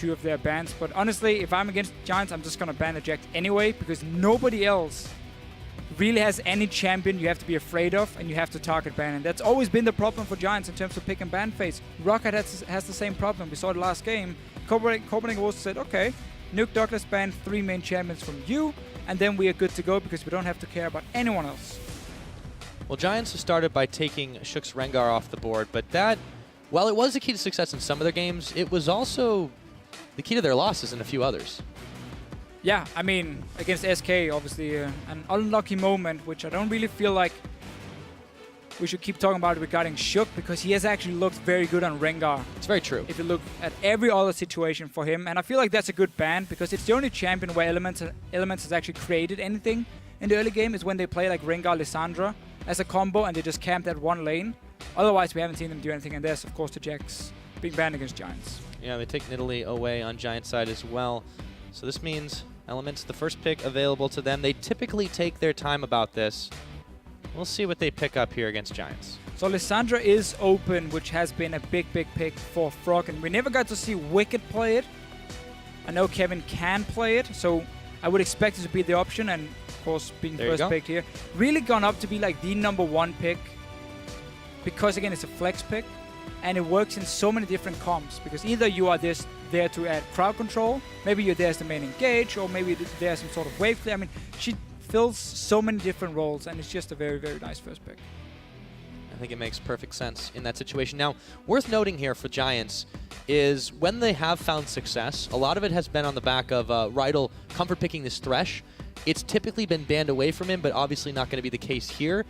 two of their bans. But honestly, if I'm against Giants, I'm just going to ban eject anyway, because nobody else really has any champion you have to be afraid of and you have to target ban. And that's always been the problem for Giants in terms of pick and ban phase. Rocket has the same problem. We saw it last game. Copenhagen also said, okay, Nuke Douglas ban 3 main champions from you, and then we are good to go because we don't have to care about anyone else. Well, Giants have started by taking Shook's Rengar off the board, but that, while it was the key to success in some of their games, it was also the key to their losses in a few others. Yeah, I mean, against SK, obviously an unlucky moment, which I don't really feel like we should keep talking about regarding Shook, because he has actually looked very good on Rengar. It's very true. If you look at every other situation for him, and I feel like that's a good ban, because it's the only champion where Elements has actually created anything in the early game, is when they play like Rengar Lissandra as a combo and they just camp that one lane. Otherwise, we haven't seen them do anything, and there's, of course, the Jax being banned against Giants. Yeah, they take Nidalee away on Giant side as well. So this means Elements, the first pick available to them. They typically take their time about this. We'll see what they pick up here against Giants. So Lissandra is open, which has been a big pick for Frog, and we never got to see Wicked play it. I know Kevin can play it, so I would expect it to be the option, and of course being first picked here. Really gone up to be like the #1 pick, because again it's a flex pick, and it works in so many different comps, because either you are there to add crowd control, maybe you're there as the main engage, or maybe there's some sort of wave clear. I mean, she fills so many different roles, and it's just a very, very nice first pick. I think it makes perfect sense in that situation. Now, worth noting here for Giants is when they have found success, a lot of it has been on the back of Rydal comfort picking this Thresh. It's typically been banned away from him, but obviously not going to be the case here.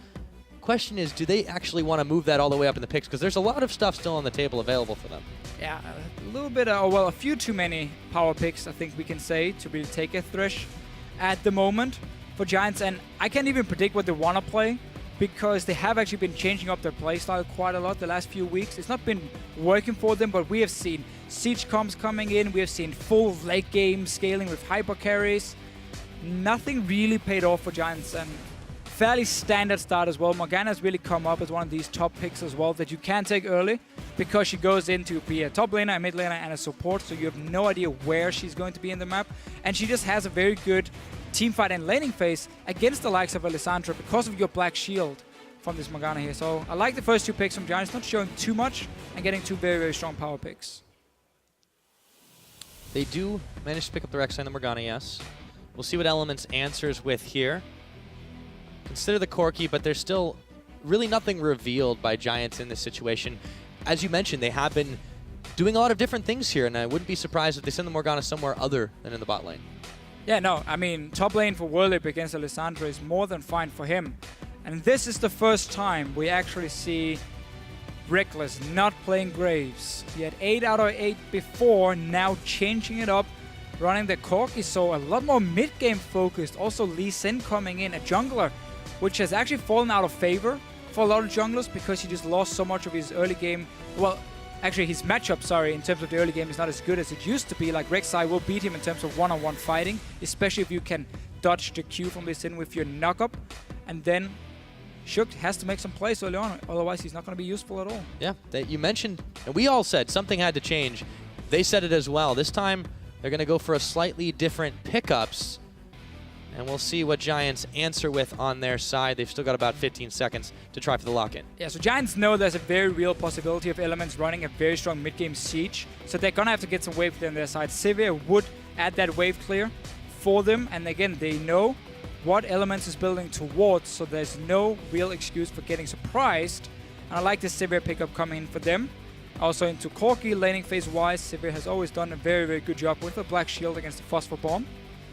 Question is, do they actually want to move that all the way up in the picks? Because there's a lot of stuff still on the table available for them. Yeah, a little bit, well, a few too many power picks, I think we can say, to really take a Thresh at the moment for Giants. And I can't even predict what they want to play, because they have actually been changing up their playstyle quite a lot the last few weeks. It's not been working for them, but we have seen Siege comps coming in. We have seen full late game scaling with hyper carries. Nothing really paid off for Giants, and fairly standard start as well. Morgana's really come up as one of these top picks as well that you can take early, because she goes in to be a top laner, a mid laner, and a support, so you have no idea where she's going to be in the map. And she just has a very good teamfight and laning phase against the likes of Alessandra because of your black shield from this Morgana here. So I like the first 2 picks from Giants, not showing too much and getting 2 very, very strong power picks. They do manage to pick up the Rek'Sai and the Morgana, yes. We'll see what Elements answers with here. Consider the Corki, but there's still really nothing revealed by Giants in this situation. As you mentioned, they have been doing a lot of different things here, and I wouldn't be surprised if they send the Morgana somewhere other than in the bot lane. Yeah, no, I mean, top lane for Worlip against Alessandra is more than fine for him. And this is the first time we actually see Reckless not playing Graves. He had 8 out of 8 before, now changing it up, running the Corki, so a lot more mid-game focused. Also Lee Sin coming in, a jungler, which has actually fallen out of favor for a lot of junglers because he just lost so much of his early game. Well, actually his matchup, sorry, in terms of the early game is not as good as it used to be. Like Rek'Sai will beat him in terms of one-on-one fighting, especially if you can dodge the Q from Lee Sin with your knock-up. And then Shook has to make some plays early on, otherwise he's not going to be useful at all. Yeah, you mentioned, and we all said something had to change. They said it as well. This time they're going to go for a slightly different pickups. And we'll see what Giants answer with on their side. They've still got about 15 seconds to try for the lock-in. Yeah, so Giants know there's a very real possibility of Elements running a very strong mid-game siege. So they're going to have to get some wave clear on their side. Sivir would add that wave clear for them. And again, they know what Elements is building towards, so there's no real excuse for getting surprised. And I like the Sivir pickup coming in for them. Also into Corki, laning phase-wise, Sivir has always done a very, very good job with the Black Shield against the Phosphor Bomb.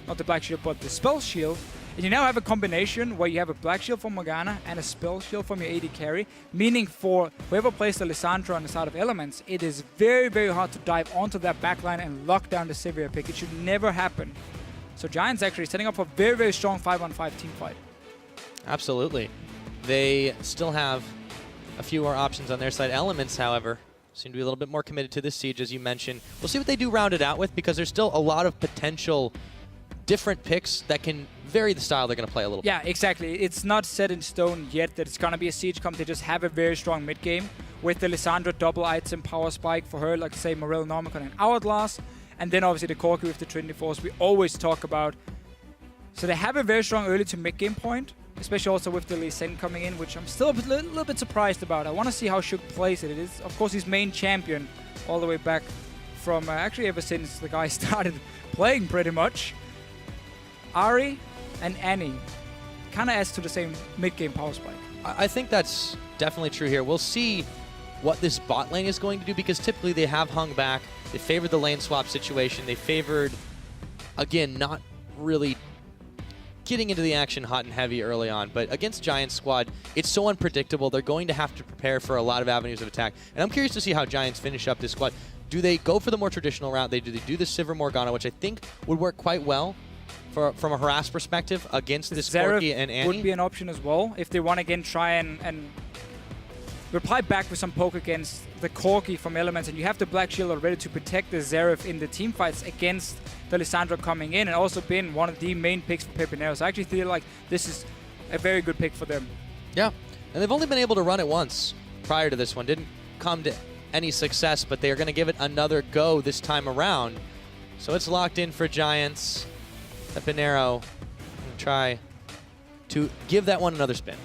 Not the Black Shield, but the Spell Shield. And you now have a combination where you have a Black Shield from Morgana and a Spell Shield from your AD carry, meaning for whoever plays the Lissandra on the side of Elements, it is very, very hard to dive onto that backline and lock down the Sivir pick. It should never happen. So Giants actually setting up for a very, very strong 5-on-5 team fight. Absolutely. They still have a few more options on their side. Elements, however, seem to be a little bit more committed to this siege, as you mentioned. We'll see what they do round it out with, because there's still a lot of potential different picks that can vary the style they're going to play a little bit. Yeah, exactly. It's not set in stone yet that it's going to be a siege comp. They just have a very strong mid game with the Lissandra double item power spike for her, like say Morel, Normicon, and Hourglass. And then obviously the Corki with the Trinity Force we always talk about. So they have a very strong early to mid game point, especially also with the Lee Sin coming in, which I'm still a little bit surprised about. I want to see how Shook plays it. It is, of course, his main champion all the way back from actually ever since the guy started playing pretty much. Ahri and Annie kind of adds to the same mid-game power spike. I think that's definitely true here. We'll see what this bot lane is going to do, because typically they have hung back. They favored the lane swap situation. They favored, again, not really getting into the action hot and heavy early on. But against Giants squad, it's so unpredictable. They're going to have to prepare for a lot of avenues of attack. And I'm curious to see how Giants finish up this squad. Do they go for the more traditional route? Do they do the Sivir Morgana, which I think would work quite well from a harass perspective against this Corki and Annie? Would be an option as well if they want to again try and reply back with some poke against the Corki from Elements, and you have the Black Shield already to protect the Xerath in the team fights against the Lissandra coming in, and also been one of the main picks for Pepinero. So I actually feel like this is a very good pick for them. Yeah, and they've only been able to run it once prior to this one. Didn't come to any success, but they are going to give it another go this time around. So it's locked in for Giants. Pepinero will try to give that one another spin.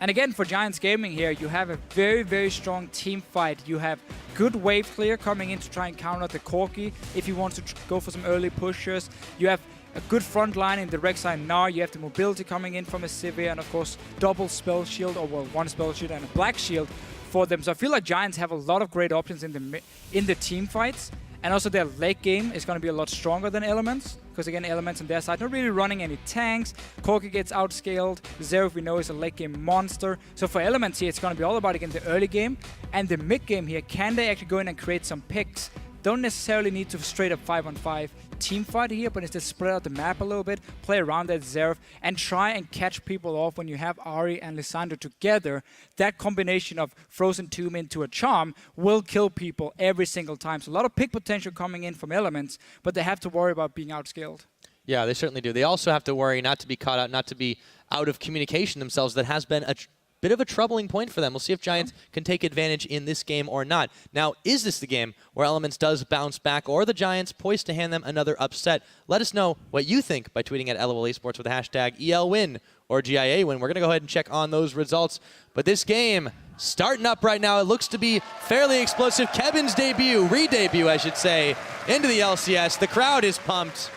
And again, for Giants Gaming here, you have a very, very strong team fight. You have good wave clear coming in to try and counter the Corki if you want to go for some early pushers. You have a good front line in the Rek'Sai and Gnar. You have the mobility coming in from a Sivir, and of course, double spell shield, or well, one spell shield and a black shield for them. So I feel like Giants have a lot of great options in the team fights. And also their late game is going to be a lot stronger than Elements, because again, Elements on their side not really running any tanks. Corki gets outscaled. Xerath we know is a late game monster. So for Elements here, it's going to be all about again the early game and the mid game here. Can they actually go in and create some picks? Don't necessarily need to straight up 5-on-5 team fight here, but instead spread out the map a little bit, play around that Xerath, and try and catch people off when you have Ahri and Lissandra together. That combination of Frozen Tomb into a Charm will kill people every single time. So a lot of pick potential coming in from Elements, but they have to worry about being outscaled. Yeah, they certainly do. They also have to worry not to be caught out, not to be out of communication themselves. That has been a bit of a troubling point for them. We'll see if Giants can take advantage in this game or not. Now, is this the game where Elements does bounce back, or are the Giants poised to hand them another upset? Let us know what you think by tweeting at LOL Esports with the hashtag ELWin or GIA win. We're going to go ahead and check on those results. But this game starting up right now. It looks to be fairly explosive. Kevin's debut, re-debut I should say, into the LCS. The crowd is pumped,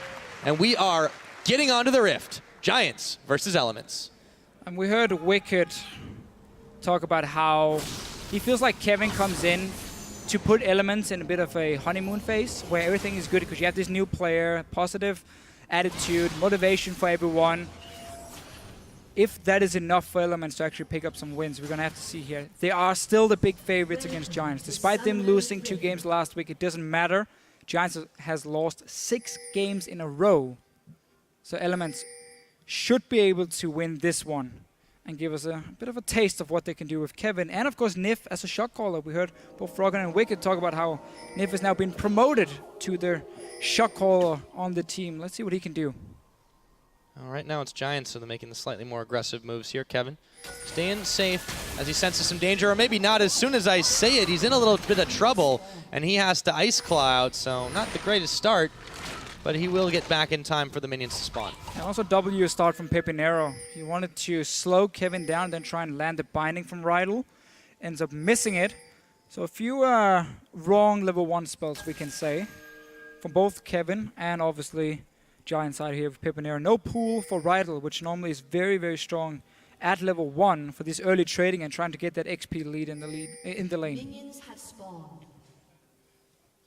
and we are getting onto the Rift. Giants versus Elements. And we heard Wicked talk about how he feels like Kevin comes in to put Elements in a bit of a honeymoon phase where everything is good because you have this new player, positive attitude, motivation for everyone. If that is enough for Elements to actually pick up some wins, we're going to have to see here. They are still the big favorites against Giants. Despite them losing 2 games last week, it doesn't matter. Giants has lost 6 games in a row. So Elements should be able to win this one and give us a bit of a taste of what they can do with Kevin. And of course, Nif as a shot caller. We heard both Froggen and Wicked talk about how Nif has now been promoted to their shot caller on the team. Let's see what he can do. All right, now it's Giants, so they're making the slightly more aggressive moves here. Kevin staying safe as he senses some danger, or maybe not. As soon as I say it, he's in a little bit of trouble, and he has to Ice Claw out, so not the greatest start. But he will get back in time for the minions to spawn. And also W start from Pepinero. He wanted to slow Kevin down, then try and land the binding from Rydell. Ends up missing it. So a few wrong level 1 spells, we can say, from both Kevin and obviously Giant side here with Pepinero. No pool for Rydell, which normally is very, very strong at level 1 for this early trading and trying to get that XP lead in the lane. Minions have spawned.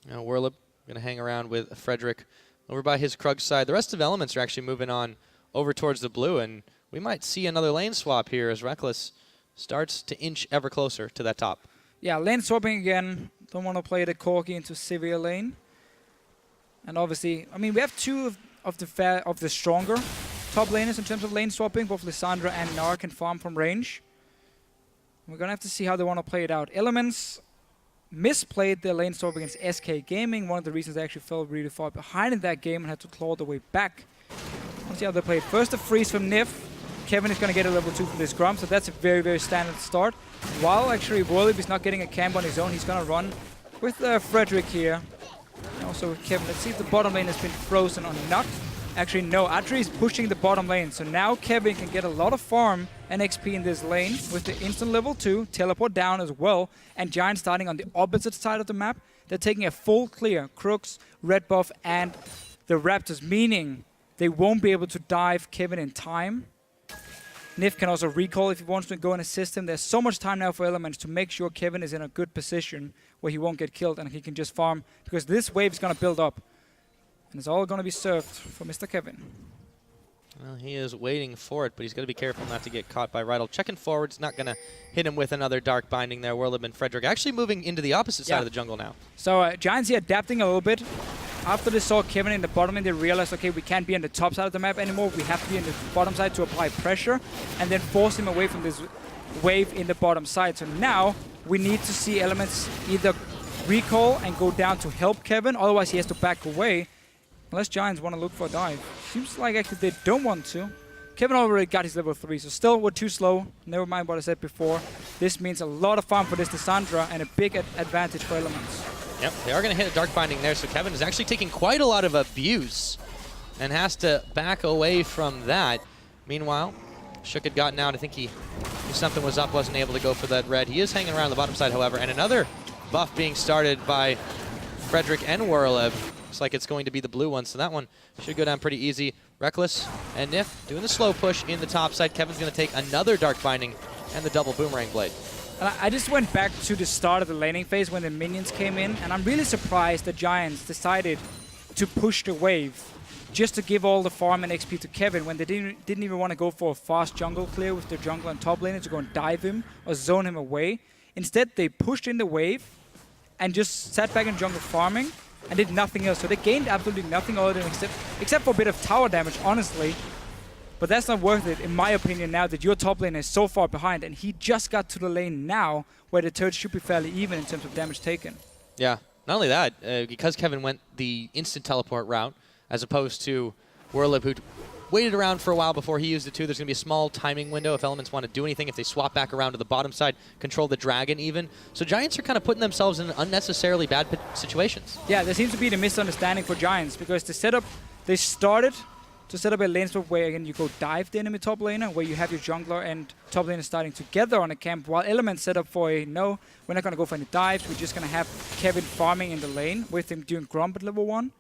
Now Werlip going to hang around with Frederick over by his Krug side. The rest of Elements are actually moving on over towards the blue, and we might see another lane swap here as Reckless starts to inch ever closer to that top. Yeah, lane swapping again. Don't want to play the Corki into Sivir lane. And obviously, I mean, we have 2 of the stronger top laners in terms of lane swapping. Both Lissandra and Gnar can farm from range. We're going to have to see how they want to play it out. Elements misplayed their lane swap against SK Gaming. One of the reasons they actually fell really far behind in that game and had to claw their way back. Let's see how they play it. First a freeze from Nif. Kevin is going to get a level 2 from this Grum, so that's a very, very standard start. While actually Werlip is not getting a camp on his own, he's going to run with Frederick here. So Kevin, let's see if the bottom lane has been frozen or not. Actually, no. Atri is pushing the bottom lane. So now Kevin can get a lot of farm and XP in this lane with the instant level 2, teleport down as well, and Giant starting on the opposite side of the map. They're taking a full clear. Crooks, red buff, and the Raptors, meaning they won't be able to dive Kevin in time. Nif can also recall if he wants to go and assist him. There's so much time now for Elements to make sure Kevin is in a good position where he won't get killed and he can just farm, because this wave is going to build up. And it's all going to be served for Mr. Kevin. Well, he is waiting for it, but he's got to be careful not to get caught by Rydal. Checking forward, it's not going to hit him with another Dark Binding there. Whirlib and Frederick actually moving into the opposite side of the jungle now. So Giants here adapting a little bit. After they saw Kevin in the bottom and they realized, okay, we can't be on the top side of the map anymore. We have to be on the bottom side to apply pressure and then force him away from this wave in the bottom side. So now we need to see Elements either recall and go down to help Kevin, otherwise he has to back away. Unless Giants want to look for a dive. Seems like actually they don't want to. Kevin already got his level 3, so still we're too slow. Never mind what I said before. This means a lot of farm for this Lissandra and a big advantage for Elements. Yep, they are going to hit a Dark Binding there, so Kevin is actually taking quite a lot of abuse and has to back away from that. Meanwhile, Shook had gotten out. I think he knew something was up, wasn't able to go for that red. He is hanging around the bottom side, however, and another buff being started by Frederick and Whirlib. Looks like it's going to be the blue one, so that one should go down pretty easy. Reckless and Nif doing the slow push in the top side. Kevin's going to take another Dark Binding and the double Boomerang Blade. And I just went back to the start of the laning phase when the minions came in, and I'm really surprised the Giants decided to push the wave just to give all the farm and XP to Kevin when they didn't even want to go for a fast jungle clear with their jungle and top laner to go and dive him or zone him away. Instead, they pushed in the wave and just sat back in jungle farming and did nothing else. So they gained absolutely nothing other than except for a bit of tower damage, honestly. But that's not worth it, in my opinion, now that your top lane is so far behind, and he just got to the lane now where the turret should be fairly even in terms of damage taken. Yeah. Not only that, because Kevin went the instant teleport route, as opposed to Whirlib, who waited around for a while before he used it too. There's going to be a small timing window if Elements want to do anything, if they swap back around to the bottom side, control the dragon even. So Giants are kind of putting themselves in unnecessarily bad situations. Yeah, there seems to be the misunderstanding for Giants, because they started to set up a lane swap where, again, you go dive the enemy top laner, where you have your jungler and top laner starting together on a camp, while Elements set up for a, no, we're not going to go for any dives, we're just going to have Kevin farming in the lane with him doing Grump at level 1.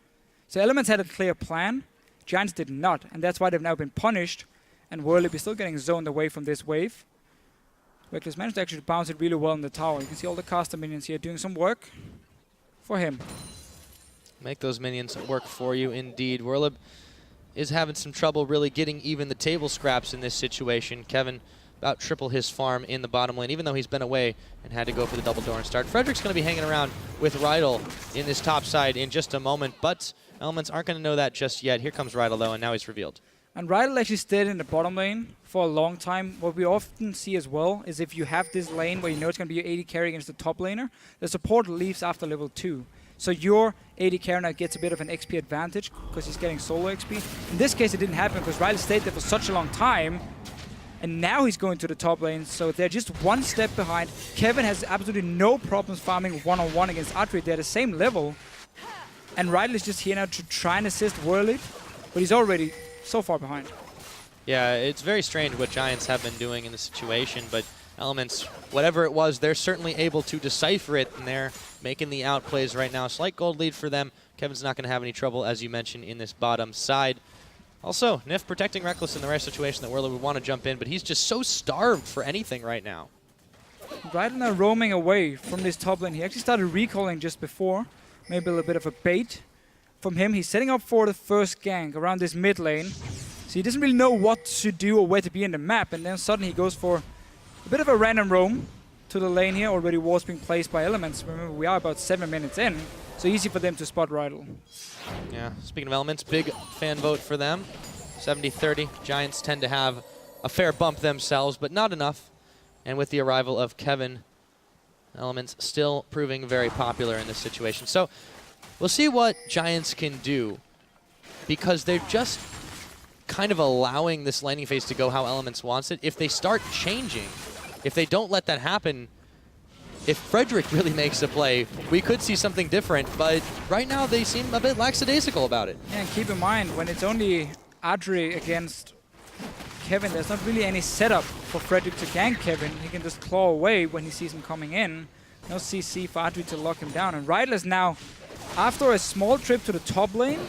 So Elements had a clear plan. Giants did not, and that's why they've now been punished, and Whirlib is still getting zoned away from this wave. Reckless managed to actually bounce it really well in the tower. You can see all the caster minions here doing some work for him. Make those minions work for you, indeed. Whirlib is having some trouble really getting even the table scraps in this situation. Kevin about triple his farm in the bottom lane, even though he's been away and had to go for the double door and start. Frederick's going to be hanging around with Rydal in this top side in just a moment, but Elements aren't going to know that just yet. Here comes Rydal, though, and now he's revealed. And Rydal actually stayed in the bottom lane for a long time. What we often see as well is if you have this lane where you know it's going to be your 80 carry against the top laner, the support leaves after level 2. So your 80 carry now gets a bit of an XP advantage because he's getting solo XP. In this case, it didn't happen because Rydal stayed there for such a long time, and now he's going to the top lane, so they're just one step behind. Kevin has absolutely no problems farming one-on-one against Atri. They're the same level. And Rydal is just here now to try and assist Whirlib, but he's already so far behind. Yeah, it's very strange what Giants have been doing in this situation, but Elements, whatever it was, they're certainly able to decipher it, and they're making the outplays right now. Slight gold lead for them. Kevin's not going to have any trouble, as you mentioned, in this bottom side. Also, Nif protecting Reckless in the rare situation that Whirlib would want to jump in, but he's just so starved for anything right now. Rydal now roaming away from this top lane. He actually started recalling just before. Maybe a little bit of a bait from him. He's setting up for the first gank around this mid lane. So he doesn't really know what to do or where to be in the map, and then suddenly he goes for a bit of a random roam to the lane here. Already walls being placed by Elements. Remember, we are about 7 minutes in, so easy for them to spot Rydal. Yeah, speaking of Elements, big fan vote for them. 70-30. Giants tend to have a fair bump themselves, but not enough. And with the arrival of Kevin, Elements still proving very popular in this situation. So we'll see what Giants can do, because they're just kind of allowing this laning phase to go how Elements wants it. If they start changing, if they don't let that happen, if Frederick really makes a play, we could see something different, but right now they seem a bit lackadaisical about it. Yeah, and keep in mind, when it's only Adri against Kevin, there's not really any setup for Frederick to gank Kevin. He can just claw away when he sees him coming in. No CC for Adri to lock him down. And Ryder's now, after a small trip to the top lane,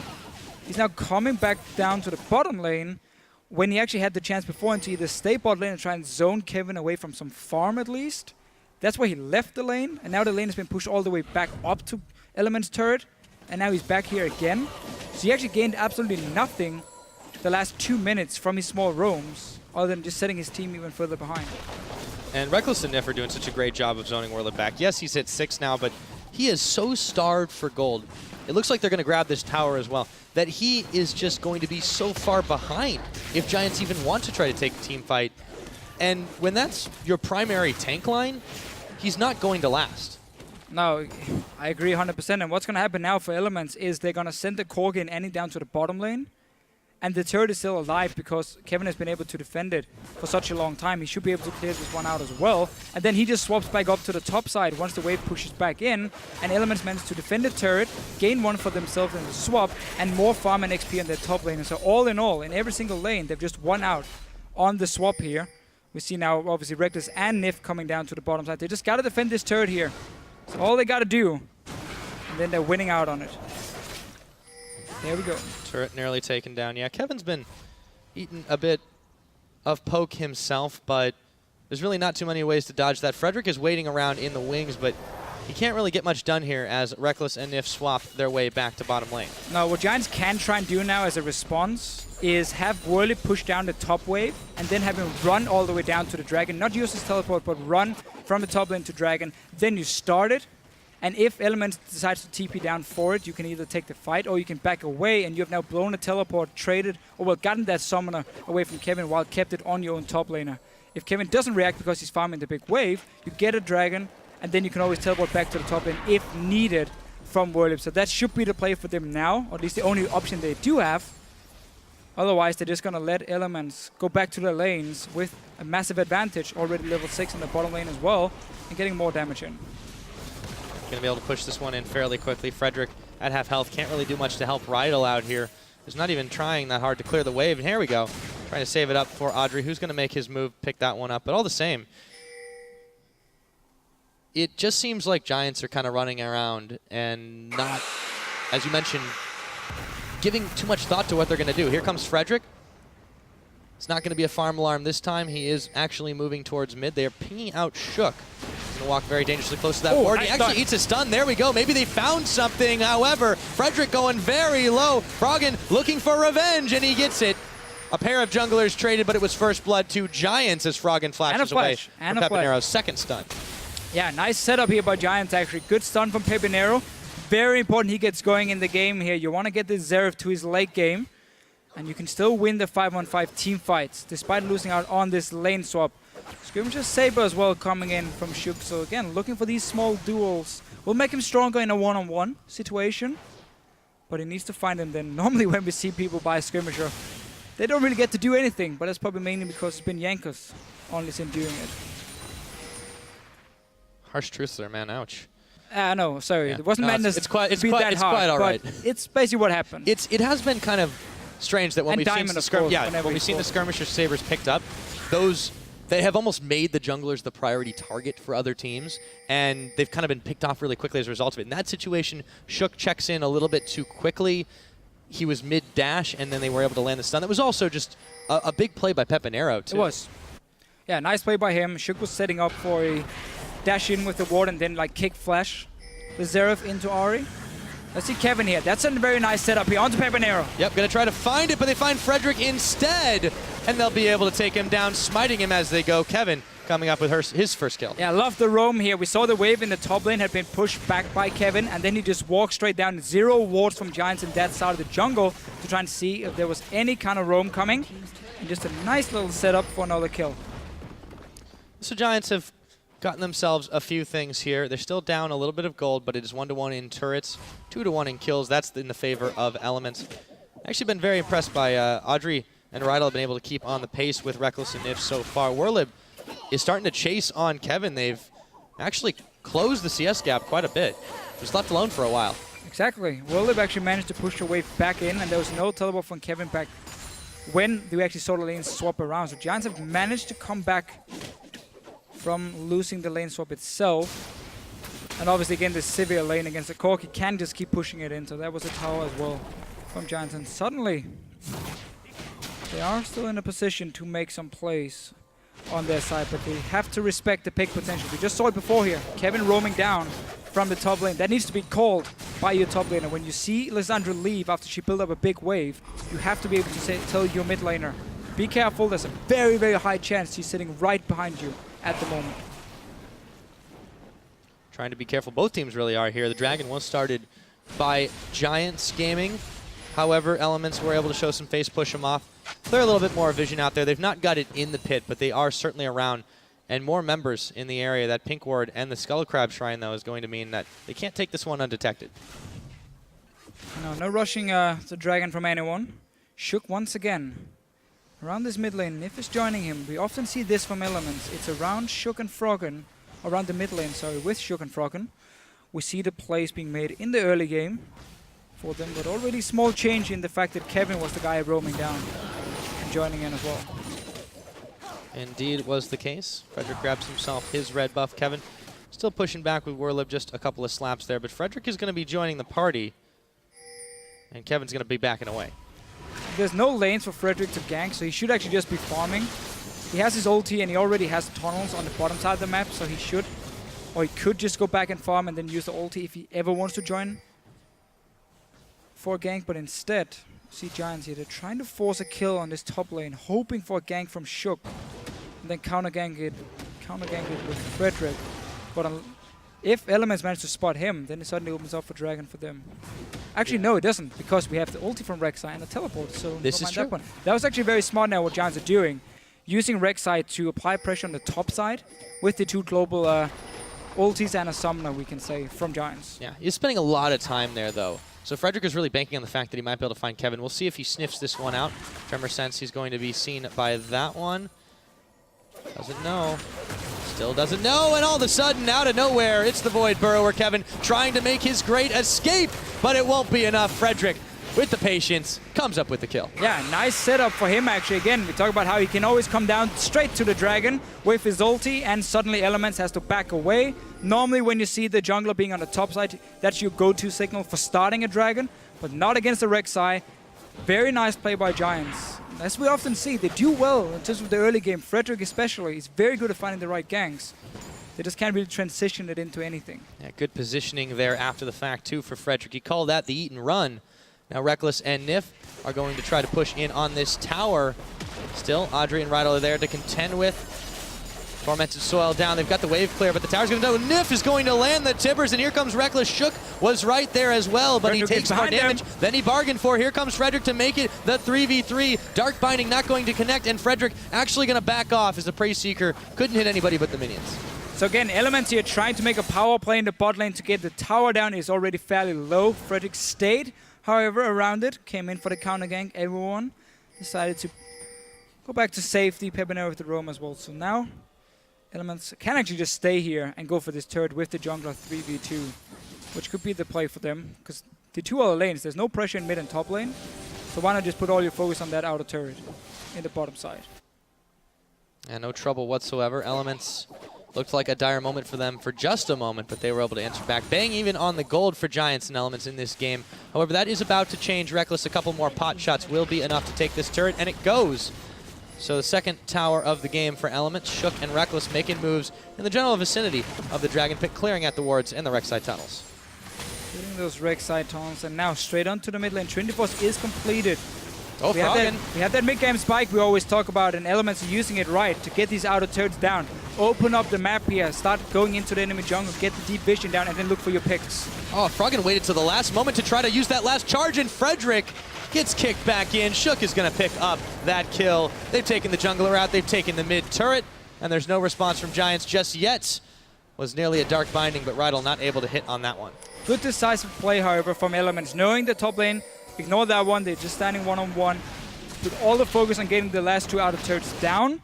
he's now coming back down to the bottom lane when he actually had the chance before to either stay bot lane and try and zone Kevin away from some farm at least. That's why he left the lane, and now the lane has been pushed all the way back up to Element's turret, and now he's back here again. So he actually gained absolutely nothing the last 2 minutes from his small roams, other than just setting his team even further behind. And Reckless and Nif are doing such a great job of zoning Warlord back. Yes, he's hit 6 now, but he is so starved for gold. It looks like they're going to grab this tower as well, that he is just going to be so far behind if Giants even want to try to take a team fight. And when that's your primary tank line, he's not going to last. No, I agree 100%. And what's going to happen now for Elements is they're going to send the Corgi and Annie down to the bottom lane. And the turret is still alive because Kevin has been able to defend it for such a long time. He should be able to clear this one out as well. And then he just swaps back up to the top side once the wave pushes back in. And Elements managed to defend the turret, gain one for themselves in the swap, and more farm and XP in their top lane. And so all, in every single lane, they've just won out on the swap here. We see now, obviously, Reckless and Nif coming down to the bottom side. They just got to defend this turret here. That's all they got to do. And then they're winning out on it. There we go. Turret nearly taken down. Yeah, Kevin's been eating a bit of poke himself, but there's really not too many ways to dodge that. Frederick is waiting around in the wings, but he can't really get much done here as Reckless and Nif swap their way back to bottom lane. Now, what Giants can try and do now as a response is have Whirly push down the top wave and then have him run all the way down to the dragon. Not use his teleport, but run from the top lane to dragon. Then you start it. And if Elements decides to TP down for it, you can either take the fight or you can back away, and you have now blown a teleport, traded, or well, gotten that summoner away from Kevin while kept it on your own top laner. If Kevin doesn't react because he's farming the big wave, you get a dragon, and then you can always teleport back to the top lane if needed from Whirlip. So that should be the play for them now, or at least the only option they do have. Otherwise, they're just going to let Elements go back to their lanes with a massive advantage, already level 6 in the bottom lane as well, and getting more damage in. Going to be able to push this one in fairly quickly. Frederick at half health can't really do much to help Rydell out here. He's not even trying that hard to clear the wave. And here we go. Trying to save it up for Audrey, who's going to make his move, pick that one up. But all the same, it just seems like Giants are kind of running around and not, as you mentioned, giving too much thought to what they're going to do. Here comes Frederick. It's not going to be a farm alarm this time. He is actually moving towards mid. They are pinging out Shook. He's going to walk very dangerously close to that board. He actually eats a stun. There we go. Maybe they found something. However, Frederick going very low. Froggen looking for revenge, and he gets it. A pair of junglers traded, but it was first blood to Giants as Froggen flashes away from Pepinero's second stun. Yeah, nice setup here by Giants, actually. Good stun from Pepinero. Very important he gets going in the game here. You want to get this Zeref to his late game. And you can still win the 5-on-5 team fights, despite losing out on this lane swap. Skirmisher Saber as well coming in from Shook. So again, looking for these small duels. Will make him stronger in a one-on-one situation. But he needs to find them then. Normally when we see people buy Skirmisher, they don't really get to do anything. But that's probably mainly because it's been Yankos only seen doing it. Harsh truth there, man. Ouch. No, sorry. Yeah. It wasn't meant to be that hard. Quite all right. It's basically what happened. It has been kind of strange that when we've seen the Skirmisher Sabers picked up, they have almost made the junglers the priority target for other teams, and they've kind of been picked off really quickly as a result of it. In that situation, Shook checks in a little bit too quickly. He was mid-dash, and then they were able to land the stun. That was also just a big play by Pepinero, too. It was. Yeah, nice play by him. Shook was setting up for a dash in with the ward and then like kick flash the Zeref into Ahri. Let's see Kevin here. That's a very nice setup here onto Pepinero. Yep, going to try to find it, but they find Frederick instead. And they'll be able to take him down, smiting him as they go. Kevin coming up with his first kill. Yeah, I love the roam here. We saw the wave in the top lane had been pushed back by Kevin, and then he just walked straight down. 0 wards from Giants in that side of the jungle to try and see if there was any kind of roam coming. And just a nice little setup for another kill. So Giants have gotten themselves a few things here. They're still down a little bit of gold, but it is 1-to-1 in turrets, 2-to-1 in kills. That's in the favor of Elements. Actually been very impressed by Audrey and Rydell have been able to keep on the pace with Reckless and Nif so far. Warlib is starting to chase on Kevin. They've actually closed the CS gap quite a bit. Just left alone for a while. Exactly. Worldlib actually managed to push the wave back in, and there was no teleport from Kevin back when we actually saw the lanes swap around. So Giants have managed to come back from losing the lane swap itself. And obviously, again, this severe lane against the Corki can just keep pushing it in. So that was a tower as well from Giants. And suddenly, they are still in a position to make some plays on their side, but they have to respect the pick potential. We just saw it before here. Kevin roaming down from the top lane. That needs to be called by your top laner. When you see Lissandra leave after she built up a big wave, you have to be able to tell your mid laner, be careful, there's a very, very high chance he's sitting right behind you at the moment. Trying to be careful. Both teams really are here. The Dragon was started by Giants Gaming. However, Elements were able to show some face, push them off. Clear a little bit more vision out there. They've not got it in the pit, but they are certainly around. And more members in the area. That Pink Ward and the Skull Crab Shrine, though, is going to mean that they can't take this one undetected. No rushing the Dragon from anyone. Shook once again. Around this mid lane, Nif is joining him. We often see this from Elements. It's around Shook and Froggen. Around the mid lane, sorry, with Shook and Froggen. We see the plays being made in the early game for them, but already small change in the fact that Kevin was the guy roaming down and joining in as well. Indeed was the case. Frederick grabs himself his red buff. Kevin still pushing back with Worlib, just a couple of slaps there, but Frederick is going to be joining the party, and Kevin's going to be backing away. There's no lanes for Frederick to gank, so he should actually just be farming. He has his ulti and he already has tunnels on the bottom side of the map, so he should, or he could just go back and farm and then use the ulti if he ever wants to join for a gank. But instead, see Giants here, they're trying to force a kill on this top lane, hoping for a gank from Shook, and then counter gank it with Frederick. But if Elements manage to spot him, then it suddenly opens up for Dragon for them. Actually, no, it doesn't, because we have the ulti from Rek'Sai and the teleport, so this is true. That was actually very smart now what Giants are doing. Using Rek'Sai to apply pressure on the top side with the two global ultis and a summoner, we can say, from Giants. Yeah, he's spending a lot of time there, though. So Frederick is really banking on the fact that he might be able to find Kevin. We'll see if he sniffs this one out. Tremor sense he's going to be seen by that one. Doesn't know. Still doesn't know, and all of a sudden, out of nowhere, it's the Void Burrower. Kevin trying to make his great escape, but it won't be enough. Frederick, with the patience, comes up with the kill. Yeah, nice setup for him, actually. Again, we talk about how he can always come down straight to the Dragon with his ulti, and suddenly Elements has to back away. Normally, when you see the jungler being on the top side, that's your go-to signal for starting a Dragon, but not against the Rek'Sai. Very nice play by Giants. As we often see, they do well in terms of the early game. Frederick especially is very good at finding the right ganks. They just can't really transition it into anything. Yeah, good positioning there after the fact, too, for Frederick. He called that the eat and run. Now Reckless and Nif are going to try to push in on this tower. Still, Audrey and Rydal are there to contend with. Tormented Soil down. They've got the wave clear, but the tower's going to go. Nif is going to land the timbers, and here comes Reckless. Shook was right there as well, but Frederick he takes more damage than he bargained for. Here comes Frederick to make it the 3v3. Dark Binding not going to connect, and Frederick actually going to back off as the Prey Seeker couldn't hit anybody but the minions. So again, Elements here trying to make a power play in the bot lane to get the tower down is already fairly low. Frederick stayed, however, around it. Came in for the counter gank. Everyone decided to go back to safety. Pepinero with the roam as well. So now Elements can actually just stay here and go for this turret with the jungler 3v2, which could be the play for them, because the two other lanes, there's no pressure in mid and top lane, so why not just put all your focus on that outer turret in the bottom side. And no trouble whatsoever. Elements looked like a dire moment for them for just a moment, but they were able to answer back. Bang even on the gold for Giants and Elements in this game. However, that is about to change. Reckless, a couple more pot shots will be enough to take this turret, and it goes. So the second tower of the game for Elements. Shook and Reckless making moves in the general vicinity of the Dragon Pit, clearing out the wards and the Rek'Sai tunnels. Getting those Rek'Sai tunnels, and now straight onto the mid lane. Trinity Force is completed. Oh, we have that mid-game spike we always talk about, and Elements are using it right to get these outer turrets down. Open up the map here, start going into the enemy jungle, get the deep vision down, and then look for your picks. Oh, Froggen waited to the last moment to try to use that last charge, and Frederick gets kicked back in. Shook is going to pick up that kill. They've taken the jungler out, they've taken the mid turret, and there's no response from Giants just yet. Was nearly a Dark Binding, but Rydal not able to hit on that one. Good decisive play, however, from Elements, knowing the top lane. Ignore that one, they're just standing one-on-one. Put all the focus on getting the last two outer turrets down.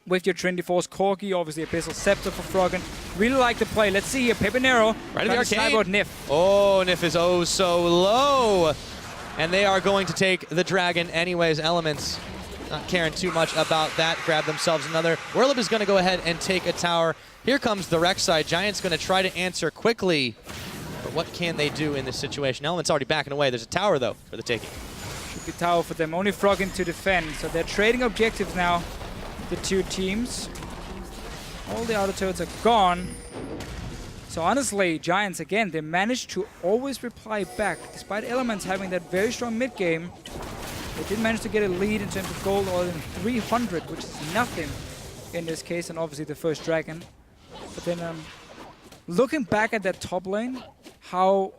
with your Trinity Force Corgi, obviously Abyssal Scepter for Froggen. Really like the play. Let's see here, Pepinero Right in the arcade. out Nif. Oh, Nif is oh so low. And they are going to take the dragon anyways. Elements not caring too much about that. Grab themselves another. Whirlip is going to go ahead and take a tower. Here comes the Rek'Sai. Giants going to try to answer quickly. But what can they do in this situation? Element's already backing away. There's a tower, though, for the taking. Should be tower for them. Only Froggen to defend. So they're trading objectives now, the two teams. All the outer turrets are gone. So honestly, Giants, again, they managed to always reply back. Despite Elements having that very strong mid game, they did manage to get a lead in terms of gold, or in 300, which is nothing in this case, and obviously the first dragon. But then looking back at that top lane, how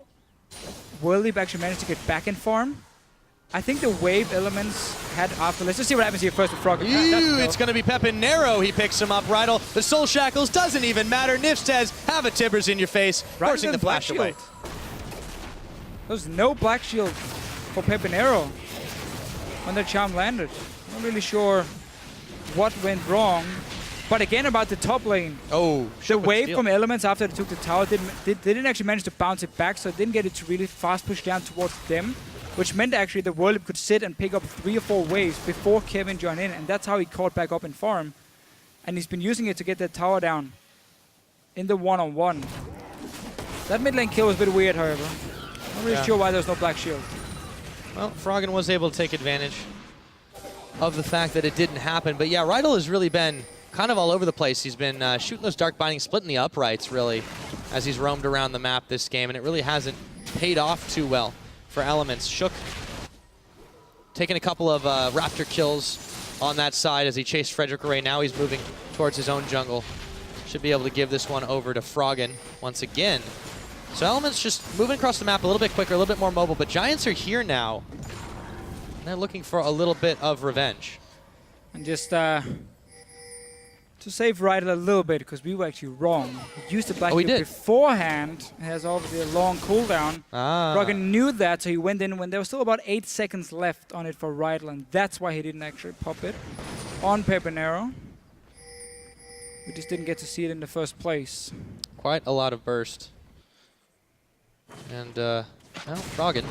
Whirlip actually managed to get back in farm, I think the wave Elements had after. Let's just see what happens here first with Froggen. It's going to be Pepinero. He picks him up. Rydal, the Soul Shackles doesn't even matter. Nif says, have a Tibbers in your face, forcing the flash away. There's no Black Shield for Pepinero when the charm landed. Not really sure what went wrong. But again, about the top lane. Oh, the wave from Elements after they took the tower, they didn't actually manage to bounce it back, so it didn't get it to really fast push down towards them, which meant actually the Whirlip could sit and pick up 3 or 4 waves before Kevin joined in, and that's how he caught back up in farm. And he's been using it to get that tower down in the one-on-one. That mid lane kill was a bit weird, however. Not really sure why there's no Black Shield. Well, Froggen was able to take advantage of the fact that it didn't happen. But yeah, Rydal has really been kind of all over the place. He's been shooting those Dark Bindings, splitting the uprights, really, as he's roamed around the map this game, and it really hasn't paid off too well for Elements. Shook taking a couple of Raptor kills on that side as he chased Frederick away. Now he's moving towards his own jungle. Should be able to give this one over to Froggen once again. So Elements just moving across the map a little bit quicker, a little bit more mobile, but Giants are here now. And they're looking for a little bit of revenge. And just to save Rydal a little bit, because we were actually wrong. We used the Black Shield beforehand. It has obviously a long cooldown. Froggen knew that, so he went in when there was still about 8 seconds left on it for Rydal, and that's why he didn't actually pop it on Pepinero. We just didn't get to see it in the first place. Quite a lot of burst. And, well, Froggen.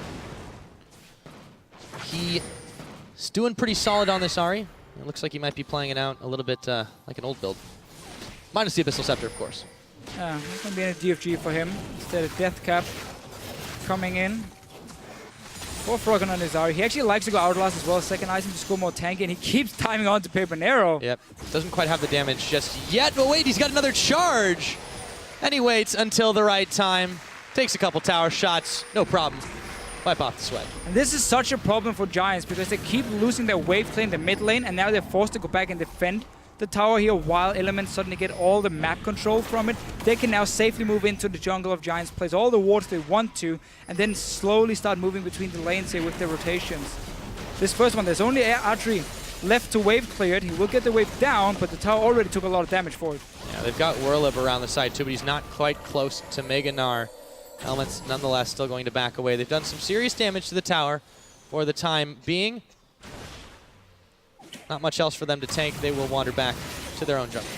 He's doing pretty solid on this Ahri. It looks like he might be playing it out a little bit like an old build. Minus the Abyssal Scepter, of course. Yeah, there's going to be a DFG for him. Instead of Death Cap coming in. For Froggen on his Ahri. He actually likes to go Outlast as well. Second item to score more tanky, and he keeps timing on to Pepinero. Yep. Doesn't quite have the damage just yet. But wait, he's got another charge. And he waits until the right time. Takes a couple tower shots. No problem. Wipe off the sweat. And this is such a problem for Giants because they keep losing their wave play in the mid lane, and now they're forced to go back and defend the tower here while Elements suddenly get all the map control from it. They can now safely move into the jungle of Giants, place all the wards they want to, and then slowly start moving between the lanes here with their rotations. This first one, there's only Archery left to wave cleared. He will get the wave down, but the tower already took a lot of damage for it. Yeah, they've got Whirlip around the side too, but he's not quite close to Mega Gnar. Elements nonetheless still going to back away. They've done some serious damage to the tower for the time being. Not much else for them to tank. They will wander back to their own jungle.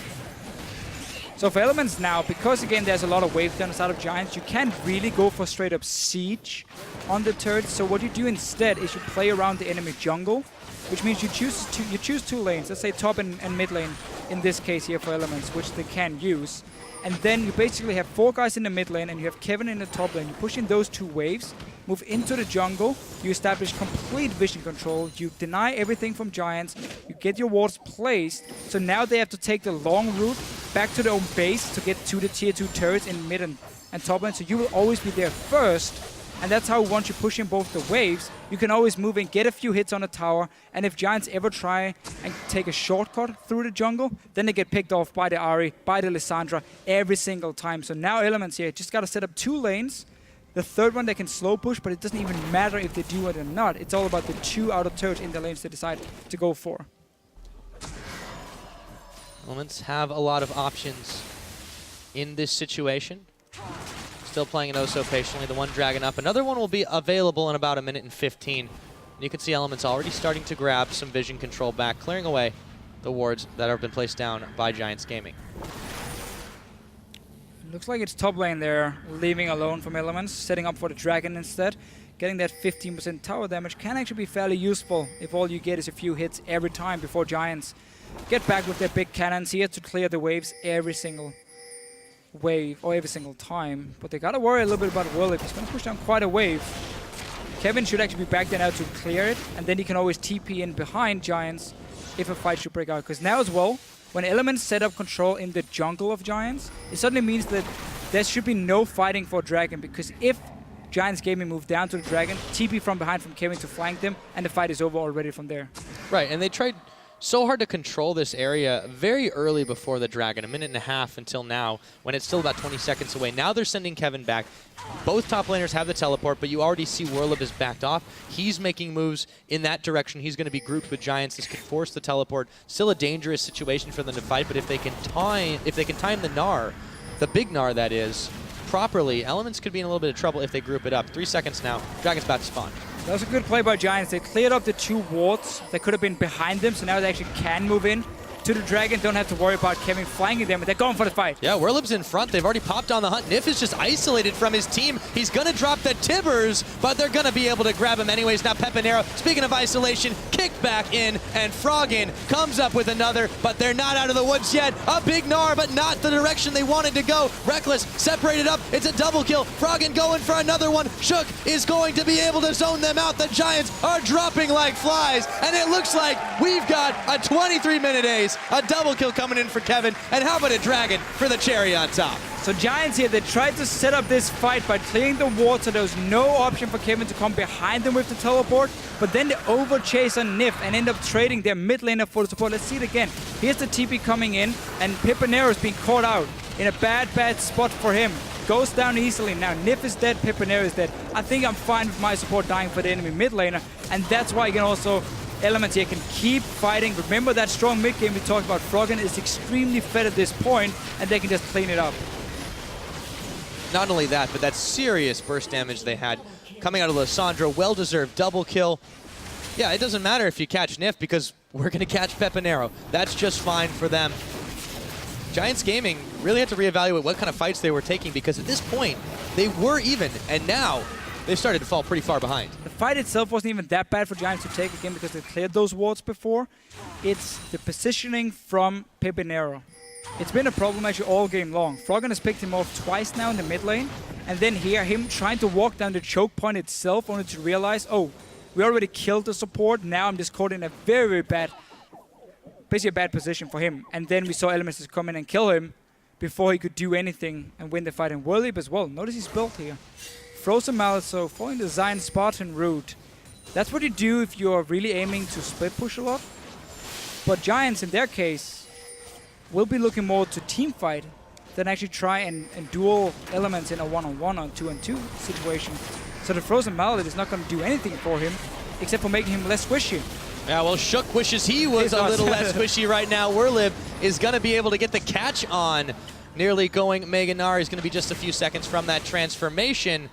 So for Elements now, because again there's a lot of wave down the side of Giants, you can't really go for straight up siege on the turret. So what you do instead is you play around the enemy jungle, which means you choose two lanes. Let's say top and mid lane in this case here for Elements, which they can use. And then you basically have 4 guys in the mid lane and you have Kevin in the top lane. You push in those 2 waves, move into the jungle, you establish complete vision control, you deny everything from Giants, you get your wards placed, so now they have to take the long route back to their own base to get to the tier 2 turrets in mid and top lane, so you will always be there first. And that's how once you push in both the waves, you can always move in, get a few hits on a tower, and if Giants ever try and take a shortcut through the jungle, then they get picked off by the Ahri, by the Lissandra every single time. So now Elements here just got to set up 2 lanes. The third one they can slow push, but it doesn't even matter if they do it or not. It's all about the 2 outer turrets in the lanes they decide to go for. Elements have a lot of options in this situation. Still playing it oh so patiently. The one dragon up. Another one will be available in about 1 minute and 15. And you can see Elements already starting to grab some vision control back, clearing away the wards that have been placed down by Giants Gaming. Looks like it's top lane there, leaving alone from Elements, setting up for the Dragon instead. Getting that 15% tower damage can actually be fairly useful if all you get is a few hits every time before Giants get back with their big cannons here to clear the waves every single wave or every single time. But they gotta worry a little bit about Will if he's gonna push down quite a wave. Kevin should actually be back there now to clear it, and then he can always TP in behind Giants if a fight should break out. Because now as well, when Elements set up control in the jungle of Giants, it suddenly means that there should be no fighting for Dragon, because if Giants Gaming move down to the Dragon, TP from behind from Kevin to flank them, and the fight is over already from there. Right, and they tried so hard to control this area very early before the Dragon, a minute and a half until now, when it's still about 20 seconds away. Now they're sending Kevin back. Both top laners have the teleport, but you already see Werlib is backed off. He's making moves in that direction. He's going to be grouped with Giants. This could force the teleport. Still a dangerous situation for them to fight, but if they can time the Gnar, the big Gnar that is, properly, Elements could be in a little bit of trouble if they group it up. 3 seconds now. Dragon's about to spawn. That was a good play by Giants. They cleared up the 2 wards that could have been behind them, so now they actually can move in to the Dragon. Don't have to worry about Kevin flanking them, but they're going for the fight. Yeah, Werlib's in front. They've already popped on the hunt. Nif is just isolated from his team. He's going to drop the Tibbers, but they're going to be able to grab him anyways. Now Pepinero, speaking of isolation, kicked back in, and Froggen comes up with another, but they're not out of the woods yet. A big Gnar, but not the direction they wanted to go. Reckless separated up. It's a double kill. Froggen going for another one. Shook is going to be able to zone them out. The Giants are dropping like flies, and it looks like we've got a 23-minute ace. A double kill coming in for Kevin, and how about a Dragon for the cherry on top? So Giants here, they tried to set up this fight by clearing the ward, so there was no option for Kevin to come behind them with the teleport, but then they overchase on Nif and end up trading their mid laner for the support. Let's see it again. Here's the TP coming in, and Pepinero is being caught out in a bad spot for him. Goes down easily. Now Nif is dead, Pepinero is dead. I think I'm fine with my support dying for the enemy mid laner, and that's why you can also Elements here can keep fighting. Remember that strong mid game we talked about. Froggen is extremely fed at this point, and they can just clean it up. Not only that, but that serious burst damage they had coming out of Lissandra. Well-deserved double kill. Yeah, it doesn't matter if you catch Nif, because we're going to catch Pepinero. That's just fine for them. Giants Gaming really had to reevaluate what kind of fights they were taking, because at this point, they were even, and now they started to fall pretty far behind. The fight itself wasn't even that bad for Giants to take again, because they cleared those wards before. It's the positioning from Pepinero. It's been a problem actually all game long. Froggen has picked him off twice now in the mid lane, and then here him trying to walk down the choke point itself, only to realize, oh, we already killed the support. Now I'm just caught in a very bad, basically a bad position for him. And then we saw Elements just come in and kill him before he could do anything and win the fight. And Werlib as well. Notice he's built here. Frozen Mallet, so following the Zion Spartan route. That's what you do if you're really aiming to split push a lot. But Giants, in their case, will be looking more to team fight than actually try and duel Elements in a one-on-one or two-on-two situation. So the Frozen Mallet is not going to do anything for him, except for making him less squishy. Yeah, well, Shook wishes he was a little less squishy right now. Werlib is going to be able to get the catch on. Nearly going Mega Gnar. He's going to be just a few seconds from that transformation.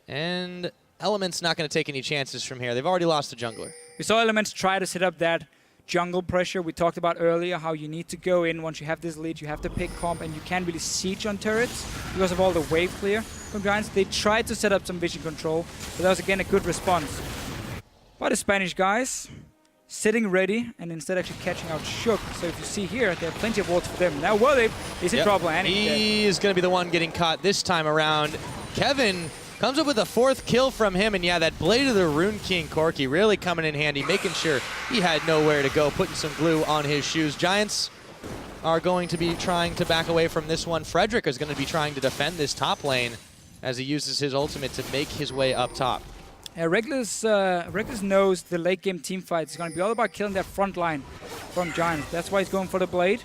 And Elements not going to take any chances from here. They've already lost the jungler. We saw Elements try to set up that jungle pressure we talked about earlier, how you need to go in once you have this lead, you have to pick comp, and you can't really siege on turrets because of all the wave clear from Giants. They tried to set up some vision control, but that was again a good response by the Spanish guys, sitting ready and instead actually catching out Shook. So if you see here, there are plenty of wards for them. Now Werlib is in trouble, and he is going to be the one getting caught this time around. Kevin comes up with a 4th kill from him, and yeah, that Blade of the Rune King Corki really coming in handy, making sure he had nowhere to go, putting some glue on his shoes. Giants are going to be trying to back away from this one. Frederick is going to be trying to defend this top lane as he uses his ultimate to make his way up top. Reckless knows the late game team fight is going to be all about killing that front line from Giants. That's why he's going for the Blade.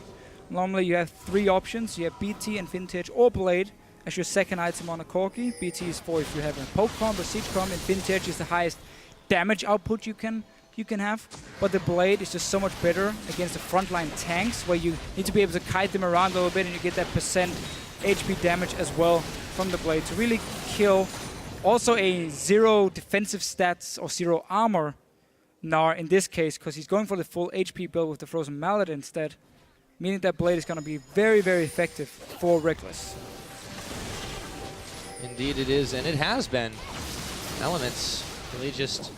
Normally you have 3 options. You have BT and Vintage or Blade as your second item on a Corki. BT is for if you have a poke comp or siege comp, and Vintage is the highest damage output you can have. But the Blade is just so much better against the frontline tanks, where you need to be able to kite them around a little bit, and you get that percent HP damage as well from the Blade to really kill. Also a 0 defensive stats or 0 armor Gnar in this case, because he's going for the full HP build with the Frozen Mallet instead, meaning that Blade is going to be very, very effective for Reckless. Indeed it is, and it has been. Elements really just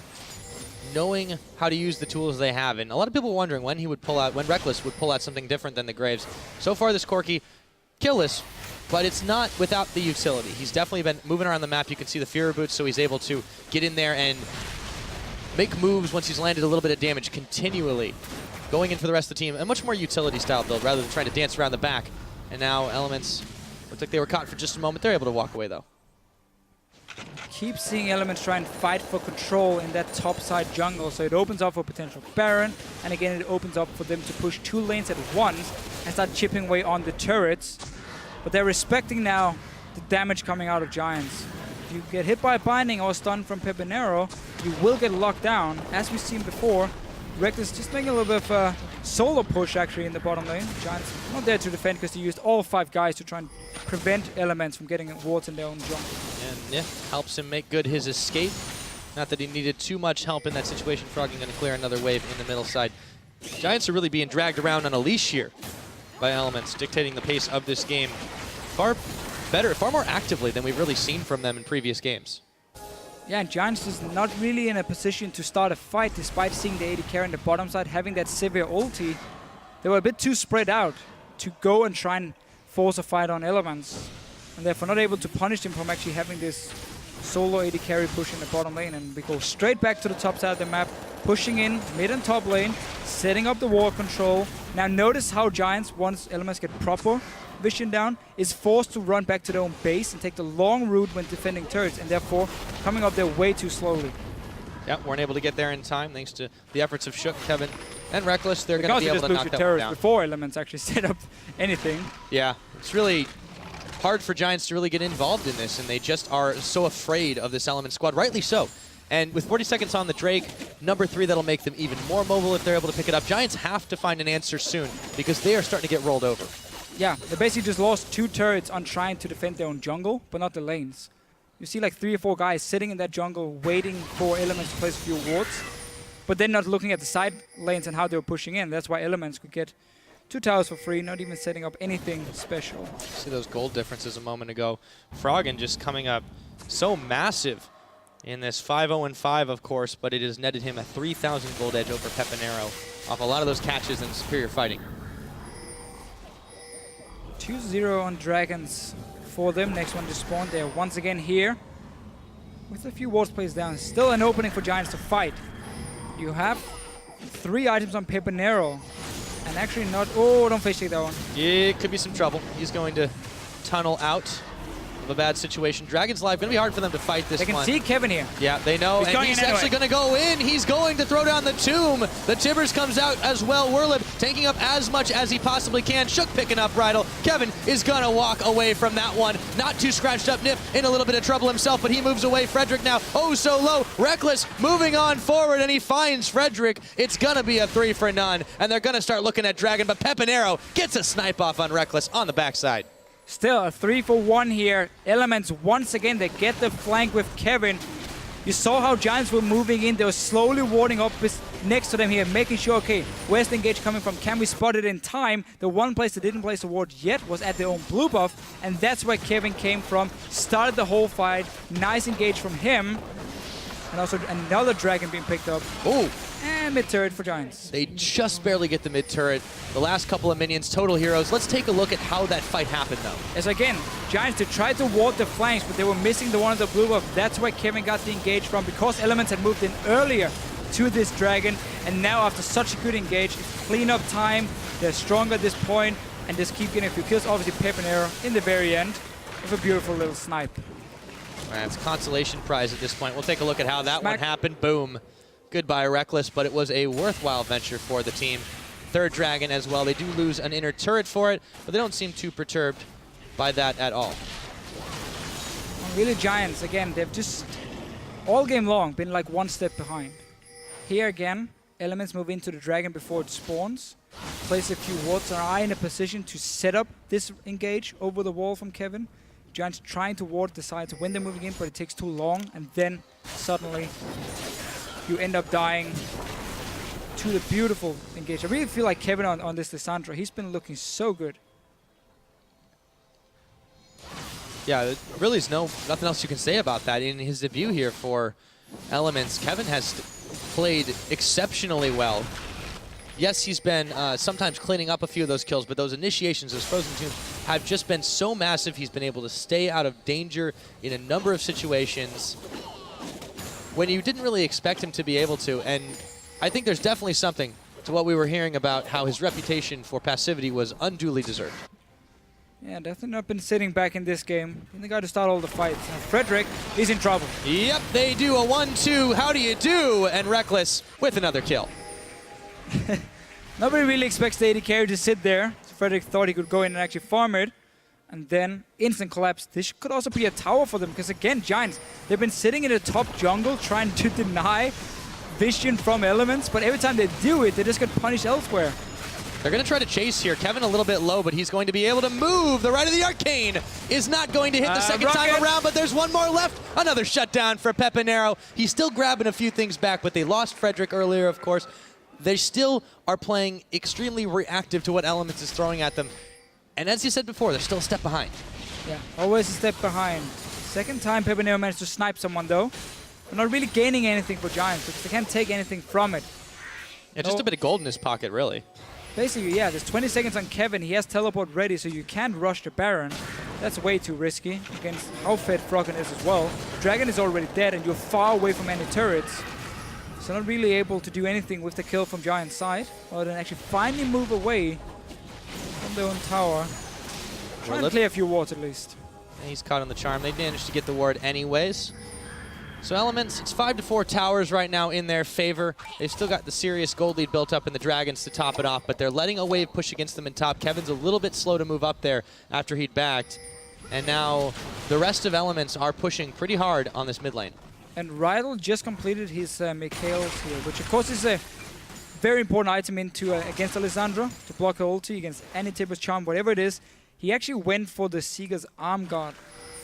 knowing how to use the tools they have, and a lot of people wondering when Reckless would pull out something different than the Graves. So far this Corki, killless, but it's not without the utility. He's definitely been moving around the map. You can see the Fear Boots, so he's able to get in there and make moves once he's landed a little bit of damage continually. Going in for the rest of the team, a much more utility style build rather than trying to dance around the back. And now Elements, looked like they were caught for just a moment. They're able to walk away though. Keep seeing Elements try and fight for control in that top side jungle, so it opens up for potential Baron, and again it opens up for them to push 2 lanes at once and start chipping away on the turrets. But they're respecting now the damage coming out of Giants. If you get hit by Binding or stun from Pepinero, you will get locked down. As we've seen before, Reckless just making a little bit of a solo push actually in the bottom lane. Giants not there to defend because they used all 5 guys to try and prevent Elements from getting wards in their own jungle. And yeah, helps him make good his escape. Not that he needed too much help in that situation. Froggen going to clear another wave in the middle side. Giants are really being dragged around on a leash here by Elements, dictating the pace of this game far better, far more actively than we've really seen from them in previous games. Yeah, and Giants is not really in a position to start a fight despite seeing the AD carry on the bottom side, having that severe ulti. They were a bit too spread out to go and try and force a fight on Elements, and therefore not able to punish him from actually having this solo AD carry push in the bottom lane. And we go straight back to the top side of the map, pushing in mid and top lane, setting up the ward control. Now notice how Giants, once Elements get proper vision down, is forced to run back to their own base and take the long route when defending turrets, and therefore coming up there way too slowly. Yep, weren't able to get there in time thanks to the efforts of Shook, Kevin, and Reckless. They're going to be able to knock that one down before Elements actually set up anything. Yeah, it's really hard for Giants to really get involved in this, and they just are so afraid of this Element squad, rightly so. And with 40 seconds on the Drake, number 3, that'll make them even more mobile if they're able to pick it up. Giants have to find an answer soon because they are starting to get rolled over. Yeah, they basically just lost 2 turrets on trying to defend their own jungle, but not the lanes. You see like 3 or 4 guys sitting in that jungle waiting for Elements to place a few wards, but then not looking at the side lanes and how they were pushing in. That's why Elements could get 2 towers for free, not even setting up anything special. See those gold differences a moment ago. Froggen just coming up so massive in this 5-0-5, of course, but it has netted him a 3,000 gold edge over Pepinero off a lot of those catches and superior fighting. 2-0 on Dragons for them. Next one to spawn. They're once again here with a few wards placed down. Still an opening for Giants to fight. You have 3 items on Pepinero, and actually not... Oh, don't face take that one. Yeah, it could be some trouble. He's going to tunnel out of a bad situation. Dragon's Life, going to be hard for them to fight this one. They can see Kevin here. Yeah, they know, and he's actually going to go in. He's going to throw down the tomb. The Tibbers comes out as well. Werlib taking up as much as he possibly can. Shook picking up Bridle. Kevin is going to walk away from that one. Not too scratched up. Nip in a little bit of trouble himself, but he moves away. Frederick now, oh so low. Reckless moving on forward, and he finds Frederick. It's going to be a 3 for none, and they're going to start looking at Dragon, but Pepinero gets a snipe off on Reckless on the backside. Still a 3 for 1 here. Elements once again, they get the flank with Kevin. You saw how Giants were moving in. They were slowly warding up next to them here, making sure, okay, where's the engage coming from? Can we spot it in time? The one place that didn't place a ward yet was at their own blue buff, and that's where Kevin came from. Started the whole fight. Nice engage from him. And also another dragon being picked up. Oh. And mid-turret for Giants. They just barely get the mid-turret. The last couple of minions, total heroes. Let's take a look at how that fight happened, though. As again, Giants, they tried to ward the flanks, but they were missing the one of the blue buff. That's where Kevin got the engage from, because Elements had moved in earlier to this dragon. And now, after such a good engage, it's clean-up time. They're stronger at this point, and just keep getting a few kills. Obviously, Pepinero in the very end with a beautiful little snipe. That's consolation prize at this point. We'll take a look at how that one happened. Boom. Goodbye, Reckless, but it was a worthwhile venture for the team. 3rd dragon as well. They do lose an inner turret for it, but they don't seem too perturbed by that at all. Well, really, Giants, again, they've just all game long been like 1 step behind. Here again, Elements move into the dragon before it spawns, place a few wards, and are in a position to set up this engage over the wall from Kevin. Giants trying to ward the sides when they're moving in, but it takes too long, and then suddenly you end up dying to the beautiful engage. I really feel like Kevin on this Lissandra, he's been looking so good. Yeah, there really is nothing else you can say about that. In his debut here for Elements, Kevin has played exceptionally well. Yes, he's been sometimes cleaning up a few of those kills, but those initiations, those frozen tombs, have just been so massive. He's been able to stay out of danger in a number of situations when you didn't really expect him to be able to. And I think there's definitely something to what we were hearing about how his reputation for passivity was unduly deserved. Yeah, definitely not been sitting back in this game. They got to start all the fights. And Frederick is in trouble. Yep, they do a 1-2. How do you do? And Reckless with another kill. Nobody really expects the AD carry to sit there. So Frederick thought he could go in and actually farm it. And then instant collapse. This could also be a tower for them because again, Giants, they've been sitting in the top jungle trying to deny vision from Elements, but every time they do it, they just get punished elsewhere. They're going to try to chase here. Kevin a little bit low, but he's going to be able to move. The right of the Arcane is not going to hit the second time around, but there's one more left. Another shutdown for Pepinero. He's still grabbing a few things back, but they lost Frederick earlier, of course. They still are playing extremely reactive to what Elements is throwing at them. And as you said before, they're still a step behind. Yeah, always a step behind. Second time Pepinero managed to snipe someone, though. They're not really gaining anything for Giants because they can't take anything from it. Yeah, just a bit of gold in his pocket, really. Basically, yeah, there's 20 seconds on Kevin. He has teleport ready, so you can't rush the Baron. That's way too risky against how fed Froggen is as well. Dragon is already dead, and you're far away from any turrets. So not really able to do anything with the kill from Giant's side, other than actually finally move away from their own tower. Try and clear a few wards at least. And he's caught on the charm. They managed to get the ward anyways. So Elements, it's 5-4 towers right now in their favor. They've still got the serious gold lead built up in the Dragons to top it off, but they're letting a wave push against them in top. Kevin's a little bit slow to move up there after he'd backed. And now the rest of Elements are pushing pretty hard on this mid lane. And Rydell just completed his Mikhail's here, which of course is a very important item into against Alessandra to block her ulti against any Tipper's Charm, whatever it is. He actually went for the Seeger's Arm Guard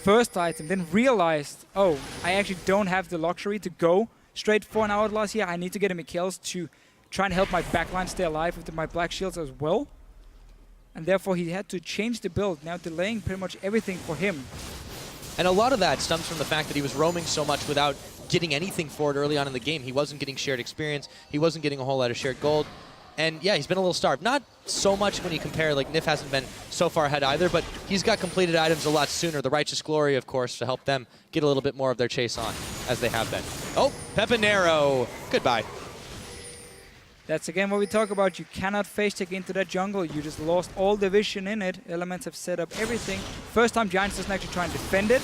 first item, then realized, oh, I actually don't have the luxury to go straight for an Outlast here. I need to get a Mikhail's to try and help my backline stay alive with my Black Shields as well. And therefore he had to change the build, now delaying pretty much everything for him. And a lot of that stems from the fact that he was roaming so much without getting anything for it early on in the game. He wasn't getting shared experience. He wasn't getting a whole lot of shared gold. And yeah, he's been a little starved. Not so much when you compare, like Nif hasn't been so far ahead either, but he's got completed items a lot sooner. The Righteous Glory, of course, to help them get a little bit more of their chase on, as they have been. Oh, Pepinero. Goodbye. That's again what we talk about. You cannot face take into that jungle. You just lost all the vision in it. Elements have set up everything. First time Giants doesn't actually try and defend it.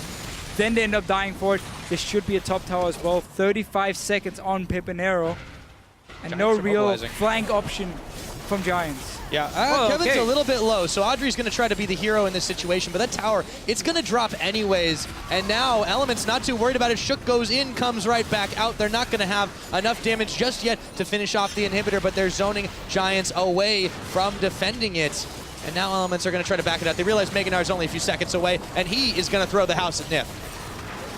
Then they end up dying for it. This should be a top tower as well. 35 seconds on Pepinero. And Giants no real flank option from Giants. Yeah, Kevin's a little bit low, so Audrey's going to try to be the hero in this situation, but that tower, it's going to drop anyways. And now Element's not too worried about it. Shook goes in, comes right back out. They're not going to have enough damage just yet to finish off the inhibitor, but they're zoning Giants away from defending it. And now Elements are going to try to back it out. They realize Meganar's only a few seconds away, and he is going to throw the house at Nif.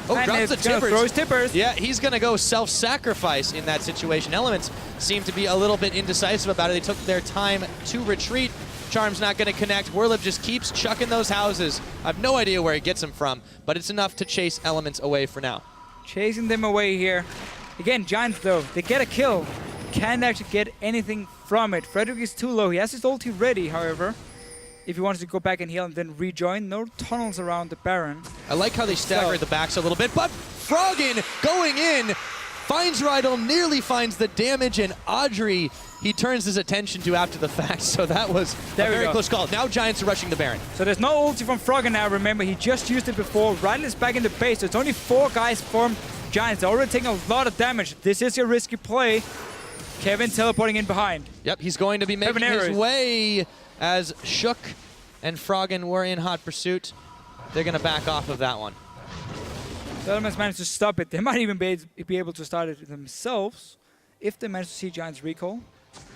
Oh, and drops the tippers. Throws tippers. Yeah, he's going to go self-sacrifice in that situation. Elements seem to be a little bit indecisive about it. They took their time to retreat. Charm's not going to connect. Werlib just keeps chucking those houses. I have no idea where he gets them from, but it's enough to chase Elements away for now. Chasing them away here. Again, Giants, though, they get a kill. Can't actually get anything from it. Frederick is too low. He has his ulti ready, however. If he wants to go back and heal and then rejoin, no tunnels around the Baron. I like how they staggered the backs a little bit, but Froggen going in, finds Rydell, nearly finds the damage, and Audrey, he turns his attention to after the fact, so that was a very close call. Now Giants are rushing the Baron. So there's no ulti from Froggen now, remember, he just used it before. Rydell is back in the base, so it's only 4 guys from Giants. They're already taking a lot of damage. This is a risky play. Kevin teleporting in behind. Yep, he's going to be making his way as Shook and Froggen were in hot pursuit. They're going to back off of that one. The Elements managed to stop it. They might even be able to start it themselves if they manage to see Giants recall.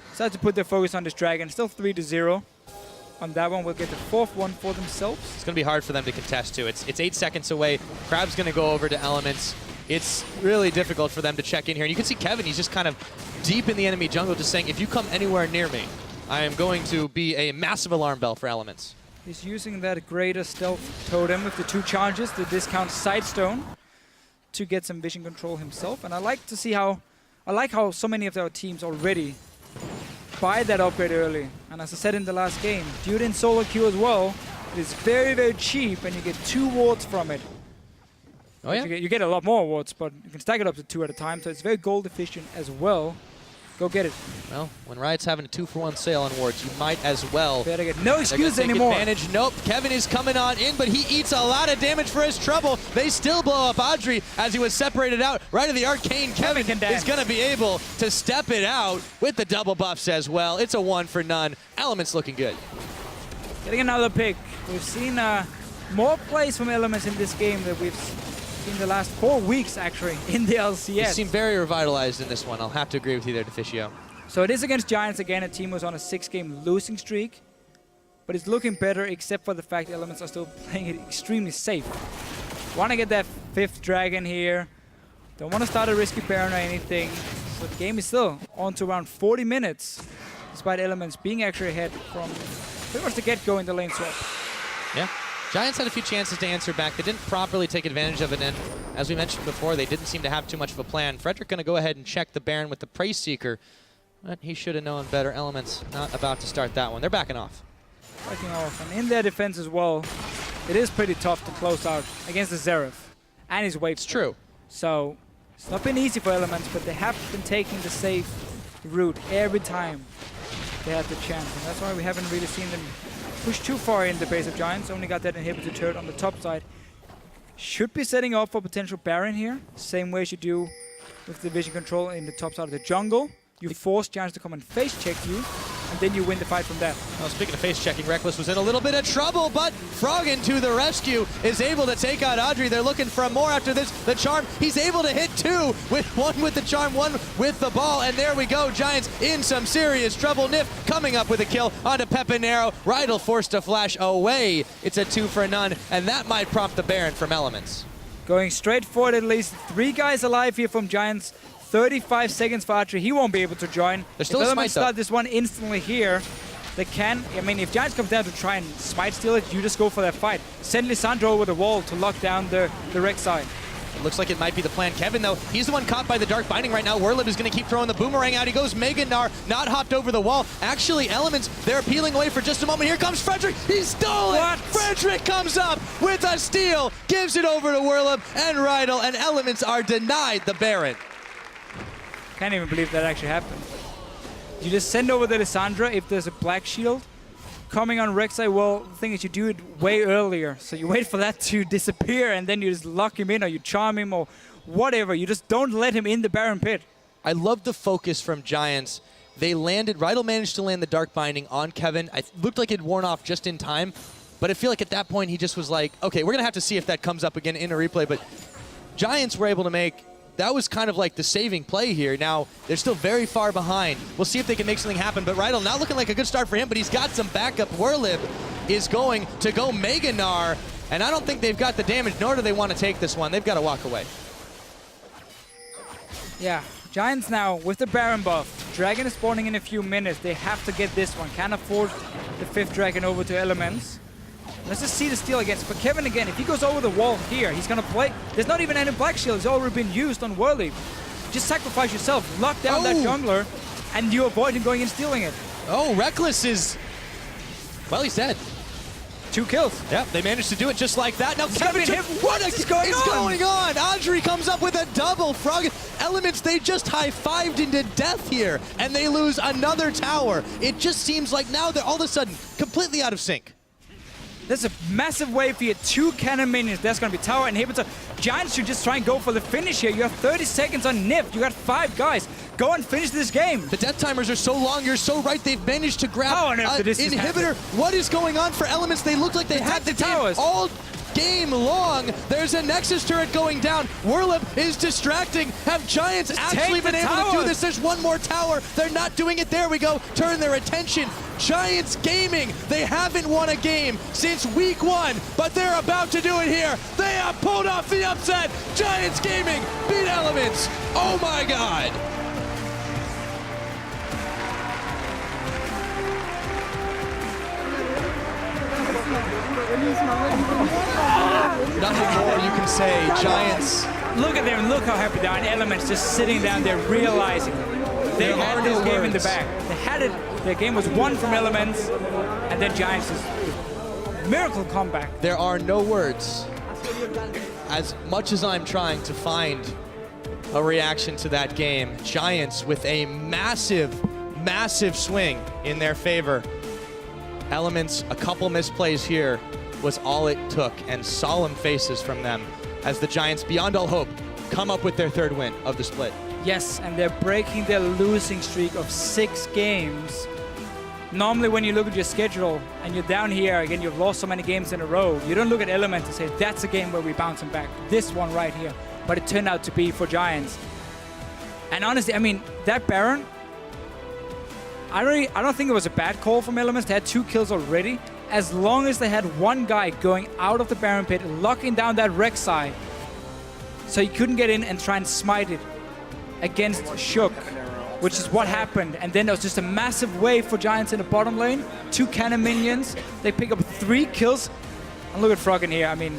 Decide to put their focus on this Dragon. Still 3-0 on that one. We'll get the 4th one for themselves. It's going to be hard for them to contest too. It's 8 seconds away. Crab's going to go over to Elements. it's really difficult for them to check in here. And you can see Kevin, he's just kind of deep in the enemy jungle, just saying, if you come anywhere near me, I am going to be a massive alarm bell for Elements. He's using that greater stealth totem with the 2 charges, the discount sidestone, to get some vision control himself. And I like to see how, so many of our teams already buy that upgrade early. And as I said in the last game, do it in solo queue as well. It is very, very cheap, and you get 2 wards from it. Oh yeah? You get a lot more wards, but you can stack it up to 2 at a time, so it's very gold efficient as well. Go get it. Well, when Riot's having a 2-for-1 sale on wards, you might as well. Better get no excuse anymore. Advantage. Nope, Kevin is coming on in, but he eats a lot of damage for his trouble. They still blow up Audrey as he was separated out. Right of the arcane, Kevin is going to be able to step it out with the double buffs as well. It's a 1 for none. Elements looking good. Getting another pick. We've seen more plays from Elements in this game than we've seen the last 4 weeks, actually, in the LCS. He seemed very revitalized in this one. I'll have to agree with you there, Deficio. So it is against Giants again, a team who's on a 6-game losing streak. But it's looking better, except for the fact Elements are still playing it extremely safe. Want to get that 5th dragon here. Don't want to start a risky Baron or anything. So the game is still on to around 40 minutes, despite Elements being actually ahead from pretty much the get-go in the lane swap. Yeah. Giants had a few chances to answer back. They didn't properly take advantage of it, and as we mentioned before, they didn't seem to have too much of a plan. Frederick going to go ahead and check the Baron with the Praise Seeker, but he should have known better. Elements not about to start that one. They're backing off. Backing off, and in their defense as well, it is pretty tough to close out against the Xerath and his wave. It's true. So it's not been easy for Elements, but they have been taking the safe route every time they had the chance, and that's why we haven't really seen them push too far in the base of Giants. Only got that inhibitor turret on the top side. Should be setting up for potential Baron here. Same way as you do with the vision control in the top side of the jungle. You force Giants to come and face check you, and then you win the fight from that. Well, speaking of face checking, Reckless was in a little bit of trouble, but Froggen to the rescue is able to take out Audrey. They're looking for more after this. The charm, he's able to hit 2 with 1 with the charm, 1 with the ball, and there we go. Giants in some serious trouble. Nif coming up with a kill onto Pepinero. Rydell forced to flash away. It's a 2 for none, and that might prompt the Baron from Elements. Going straight forward, at least 3 guys alive here from Giants. 35 seconds for Archer. He won't be able to join. There's still if a Elements smite, start this one instantly here, they can. I mean, if Giants comes down to try and smite steal it, you just go for that fight. Send Lissandro over the wall to lock down the Rex side. It looks like it might be the plan. Kevin, though, he's the one caught by the Dark Binding right now. Werlib is going to keep throwing the boomerang out. He goes Mega Gnar, not hopped over the wall. Actually, Elements, they're peeling away for just a moment. Here comes Frederick. He stole it. Frederick comes up with a steal, gives it over to Werlib and Rydell, and Elements are denied the Baron. Can't even believe that actually happened. You just send over the Lissandra if there's a black shield coming on Rek'Sai. Well, the thing is, you do it way earlier. So you wait for that to disappear, and then you just lock him in, or you charm him, or whatever. You just don't let him in the Baron pit. I love the focus from Giants. They landed, Rydell managed to land the Dark Binding on Kevin. It looked like it worn off just in time, but I feel like at that point he just was like, okay, we're going to have to see if that comes up again in a replay. But Giants were able to make, that was kind of like the saving play here. Now, they're still very far behind. We'll see if they can make something happen, but Rydell not looking like a good start for him, but he's got some backup. Werlib is going to go Mega Gnar, and I don't think they've got the damage, nor do they want to take this one. They've got to walk away. Yeah, Giants now with the Baron buff. Dragon is spawning in a few minutes. They have to get this one. Can't afford the 5th Dragon over to Elements. Let's just see the steal against. But Kevin again, if he goes over the wall here, he's gonna play. There's not even any black shield. It's already been used on Werlib. Just sacrifice yourself, lock down that jungler, and you avoid him going and stealing it. Oh, Reckless is, well, he's dead. 2 kills. Yep, they managed to do it just like that. Now Kevin, what is going on? Audrey comes up with a double. Frog Elements, they just high-fived into death here, and they lose another tower. It just seems like now they're all of a sudden completely out of sync. There's a massive wave here. 2 cannon minions. That's going to be tower inhibitor. Giants should just try and go for the finish here. You have 30 seconds on Nif. You got 5 guys. Go and finish this game. The death timers are so long. You're so right. They've managed to grab an inhibitor. What is going on for Elements? They look like they had the towers all game long. There's a Nexus turret going down. Werlib is distracting. Have Giants actually been able to do this? There's one more tower. They're not doing it. There we go. Turn their attention Giants Gaming, they haven't won a game since week 1, but they're about to do it here. They have pulled off the upset. Giants Gaming beat Elements. Oh my God. Nothing more you can say. Giants. Look at them, look how happy they are. And Elements just sitting down there realizing they had this game in the bag. They had it, their game was won from Elements, and then Giants just miracle comeback. There are no words. As much as I'm trying to find a reaction to that game, Giants with a massive, massive swing in their favor. Elements, a couple misplays here was all it took, and solemn faces from them as the Giants, beyond all hope, come up with their 3rd win of the split. Yes, and they're breaking their losing streak of 6 games. Normally when you look at your schedule and you're down here, again, you've lost so many games in a row, you don't look at Elements and say, that's a game where we're bouncing back. This one right here. But it turned out to be for Giants. And honestly, I mean, that Baron, I don't think it was a bad call from Elements. They had 2 kills already. As long as they had one guy going out of the Baron pit, locking down that Rek'Sai, so he couldn't get in and try and smite it against Shook, which is what happened. And then there was just a massive wave for Giants in the bottom lane. 2 cannon minions. They pick up 3 kills. And look at Froggen here. I mean,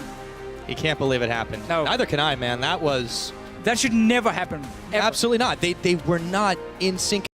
he can't believe it happened. No. Neither can I, man. That should never happen. Ever. Absolutely not. They were not in sync.